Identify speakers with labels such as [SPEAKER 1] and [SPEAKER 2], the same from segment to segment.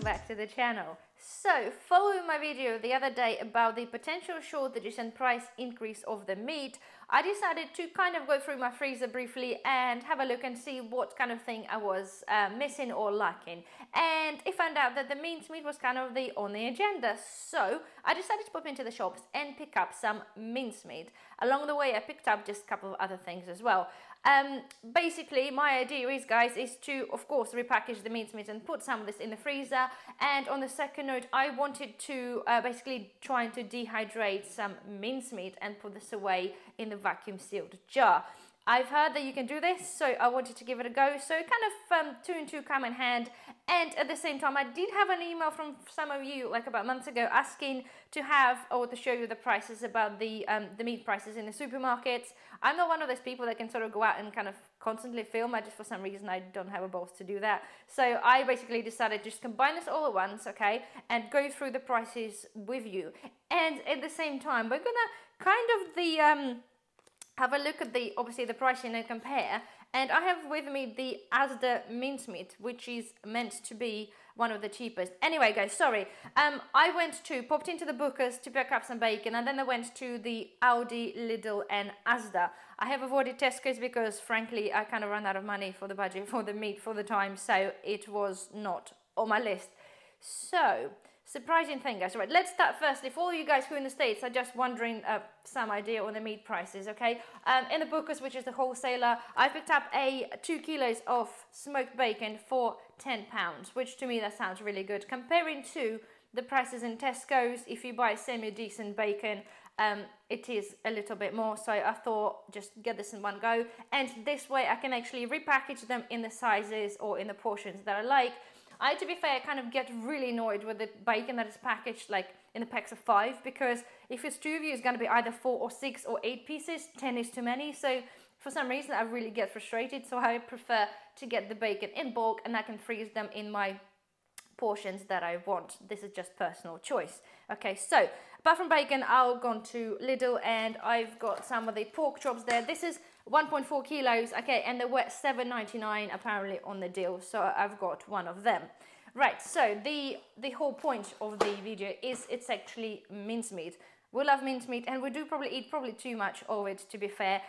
[SPEAKER 1] welcome back to the channel. So, following my video the other day about the potential shortages and price increase of the meat, I decided to kind of go through my freezer briefly and have a look and see what kind of thing I was missing or lacking. And I found out that the mincemeat was kind of on the agenda. So, I decided to pop into the shops and pick up some mincemeat. Along the way, I picked up just a couple of other things as well. Basically, my idea is, guys, is to, of course, repackage the mincemeat and put some of this in the freezer. And on the second note, I wanted to basically try to dehydrate some mincemeat and put this away in the vacuum sealed jar. I've heard that you can do this, so I wanted to give it a go. So kind of two and two come in hand. And at the same time, I did have an email from some of you like about months ago asking to have or to show you the prices about the meat prices in the supermarkets. I'm not one of those people that can sort of go out and kind of constantly film. I just, for some reason, I don't have a balls to do that. So I basically decided to just combine this all at once, okay, and go through the prices with you. And at the same time, we're gonna kind of have a look at obviously the pricing and compare. And I have with me the Asda mincemeat, which is meant to be one of the cheapest. Anyway, guys, sorry. I popped into the Booker's to pick up some bacon, and then I went to the Aldi, Lidl and Asda. I have avoided Tesco's because, frankly, I kind of ran out of money for the budget for the meat for the time, so it was not on my list. So, surprising thing, guys. Right, let's start firstly. For all you guys who are in the States are just wondering some idea on the meat prices, okay? In the Booker's, which is the wholesaler, I picked up 2 kilos of smoked bacon for £10, which to me that sounds really good. Comparing to the prices in Tesco's, if you buy semi-decent bacon, it is a little bit more, so I thought just get this in one go. And this way I can actually repackage them in the sizes or in the portions that I like. To be fair, I kind of get really annoyed with the bacon that is packaged like in the packs of 5, because if it's 2 of you, it's going to be either 4 or 6 or 8 pieces. 10 is too many. So for some reason, I really get frustrated. So I prefer to get the bacon in bulk, and I can freeze them in my portions that I want. This is just personal choice. Okay, so apart from bacon, I'll go on to Lidl, and I've got some of the pork chops there. This is 1.4 kilos, okay, and they were $7.99 apparently on the deal, so I've got one of them. Right, so the whole point of the video is it's actually mincemeat. We love mincemeat, and we do probably eat too much of it, to be fair.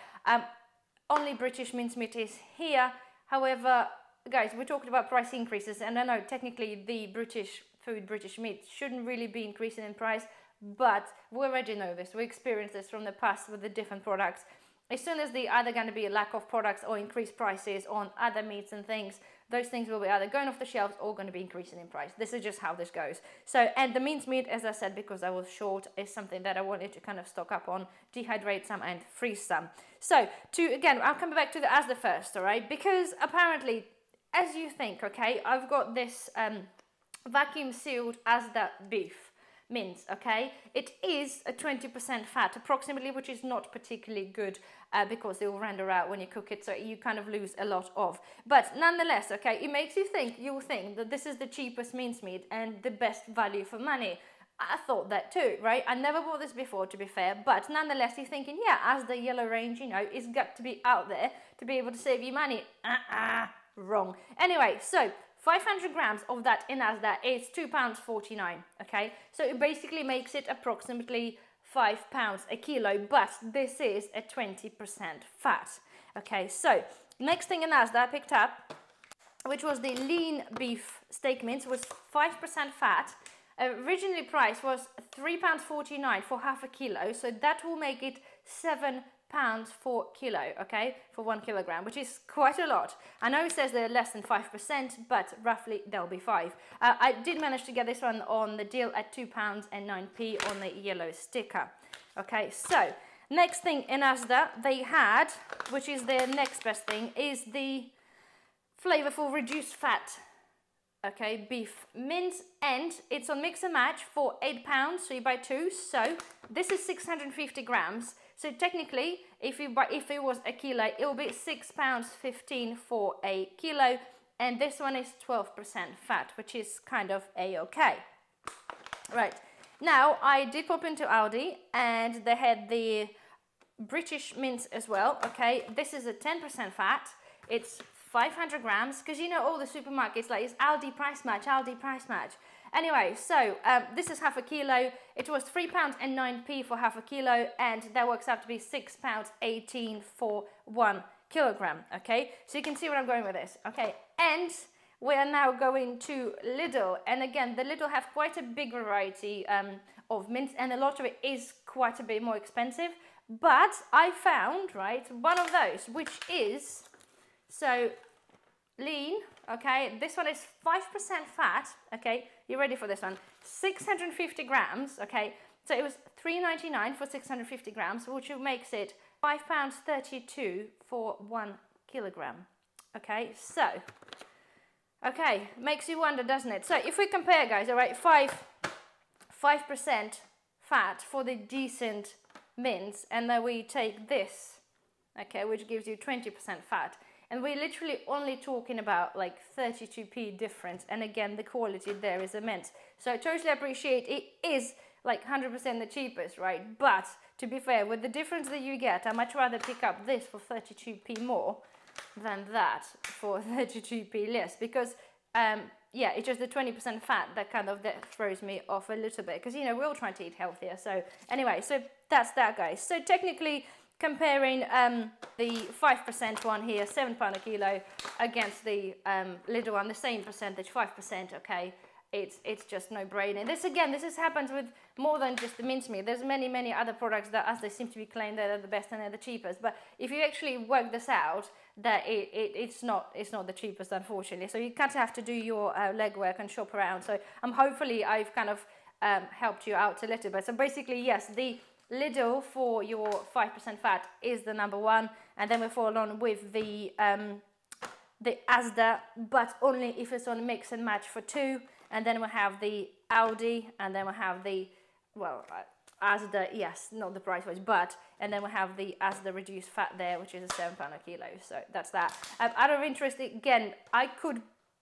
[SPEAKER 1] Only British mincemeat is here. However, guys, we're talking about price increases, and I know technically the British meat shouldn't really be increasing in price, but we already know this. We experienced this from the past with the different products. As soon as there's either going to be a lack of products or increased prices on other meats and things, those things will be either going off the shelves or going to be increasing in price. This is just how this goes. So, and the mincemeat, as I said, because I was short, is something that I wanted to kind of stock up on, dehydrate some and freeze some. So, again, I'll come back to the Asda first, all right? Because apparently, as you think, okay, I've got this vacuum sealed Asda beef mince, okay? It is a 20% fat approximately, which is not particularly good because it will render out when you cook it, so you kind of lose a lot of. But nonetheless, okay, it makes you'll think that this is the cheapest mincemeat and the best value for money. I thought that too, right? I never bought this before, to be fair, but nonetheless, you're thinking, yeah, as the yellow range, you know, it's got to be out there to be able to save you money. Wrong. Anyway, so 500 grams of that in Asda is £2.49, okay? So it basically makes it approximately £5 a kilo, but this is a 20% fat, okay? So next thing in Asda I picked up, which was the lean beef steak mince, was 5% fat. Originally price was £3.49 for half a kilo, so that will make it £7 for kilo, okay, for 1 kilogram, which is quite a lot. I know it says they're less than 5%, but roughly they'll be 5. I did manage to get this one on the deal at £2.09 on the yellow sticker. Okay, so next thing in Asda they had, which is their next best thing, is the flavorful reduced fat, okay, beef mince, and it's on mix and match for £8, so you buy 2. So this is 650 grams. So technically, if it was a kilo, it will be £6.15 for a kilo, and this one is 12% fat, which is kind of a-okay. Right, now I did pop into Aldi, and they had the British mince as well, okay? This is a 10% fat. It's 500 grams, because you know all the supermarkets, like, it's Aldi price match, Aldi price match. Anyway, so this is half a kilo. It was £3.09 for half a kilo, and that works out to be £6.18 for 1 kilogram. Okay, so you can see where I'm going with this. Okay, and we are now going to Lidl, and again, the Lidl have quite a big variety of mints, and a lot of it is quite a bit more expensive. But I found, right, one of those, which is, so, lean, okay, this one is 5% fat, okay, you ready for this one? 650 grams, okay, so it was £3.99 for 650 grams, which makes it £5.32 for 1 kilogram, okay, so, okay, makes you wonder, doesn't it? So if we compare, guys, all right, 5% fat for the decent mints, and then we take this, okay, which gives you 20% fat, and we're literally only talking about like 32p difference, and again, the quality there is immense. So I totally appreciate it is like 100% the cheapest, right? But to be fair, with the difference that you get, I'd much rather pick up this for 32p more than that for 32p less, because yeah, it's just the 20% fat that kind of throws me off a little bit, because you know we're all trying to eat healthier. So anyway, so that's that, guys. So technically comparing the 5% one here, £7 a kilo, against the Lidl one, the same percentage, 5%, okay, it's just no brainer. This again, this happens with more than just the mincemeat. There's many other products that, as they seem to be claimed, they're the best and they're the cheapest, but if you actually work this out, that it's not the cheapest, unfortunately. So you kind of have to do your legwork and shop around. So hopefully I've kind of helped you out a little bit. So basically, yes, the Lidl for your 5% fat is the number one, and then we follow on with the Asda, but only if it's on mix and match for 2, and then we have the Aldi, and then we have the, well, Asda, yes, not the price wise, but, and then we have the Asda reduced fat there, which is a £7 a kilo. So that's that. Out of interest, again, I could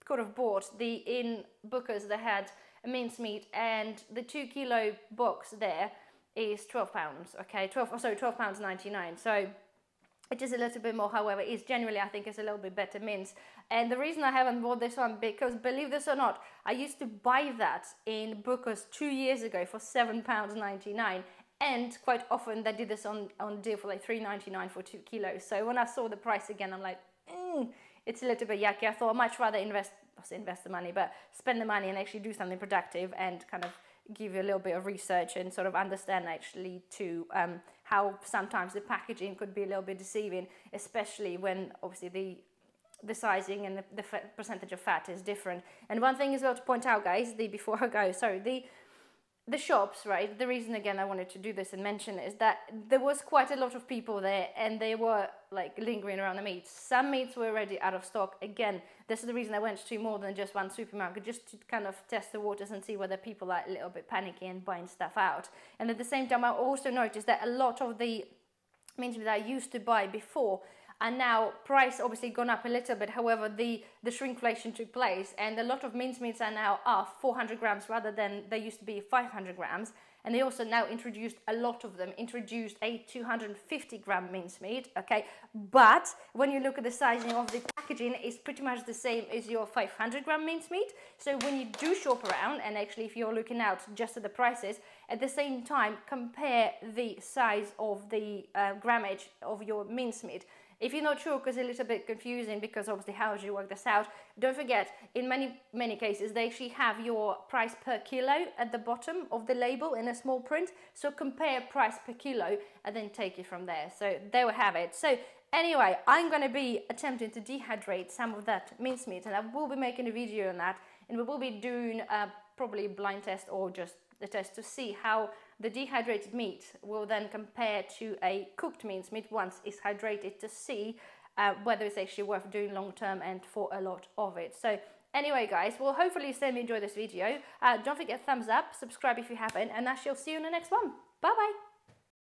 [SPEAKER 1] have bought the, in Booker's, they had a mincemeat, and the 2 kilo box there is £12, okay, £12.99. So it is a little bit more, however, is generally, I think, it's a little bit better mince. And the reason I haven't bought this one, because believe this or not, I used to buy that in Booker's 2 years ago for £7.99, and quite often they did this on deal for like £3.99 for 2 kilos. So when I saw the price again, I'm like, it's a little bit yucky. I thought I'd much rather invest the money, but spend the money and actually do something productive and kind of give you a little bit of research and sort of understand actually to how sometimes the packaging could be a little bit deceiving, especially when obviously the sizing and the percentage of fat is different. And one thing as well to point out, guys, before I go, sorry, the shops, right, the reason again I wanted to do this and mention is that there was quite a lot of people there, and they were like lingering around the meats. Some meats were already out of stock. Again, this is the reason I went to more than just one supermarket, just to kind of test the waters and see whether people are a little bit panicky and buying stuff out. And at the same time, I also noticed that a lot of the meats that I used to buy before are now price obviously gone up a little bit. However, the shrinkflation took place, and a lot of mincemeats are now 400 grams rather than they used to be 500 grams. And they also now introduced, a lot of them introduced a 250 gram mincemeat, okay? But when you look at the sizing of the packaging, it's pretty much the same as your 500 gram mincemeat. So when you do shop around, and actually if you're looking out just at the prices, at the same time, compare the size of the grammage of your mincemeat. If you're not sure, because it's a little bit confusing, because obviously how do you work this out, don't forget, in many cases, they actually have your price per kilo at the bottom of the label in a small print. So compare price per kilo and then take it from there. So there we have it. So anyway, I'm going to be attempting to dehydrate some of that mincemeat, and I will be making a video on that, and we will be doing probably a blind test or just the test to see how the dehydrated meat will then compare to a cooked mincemeat once it's hydrated, to see whether it's actually worth doing long term and for a lot of it. So anyway, guys, well, hopefully you enjoyed this video. Don't forget thumbs up, subscribe if you haven't, and I shall see you in the next one. Bye bye.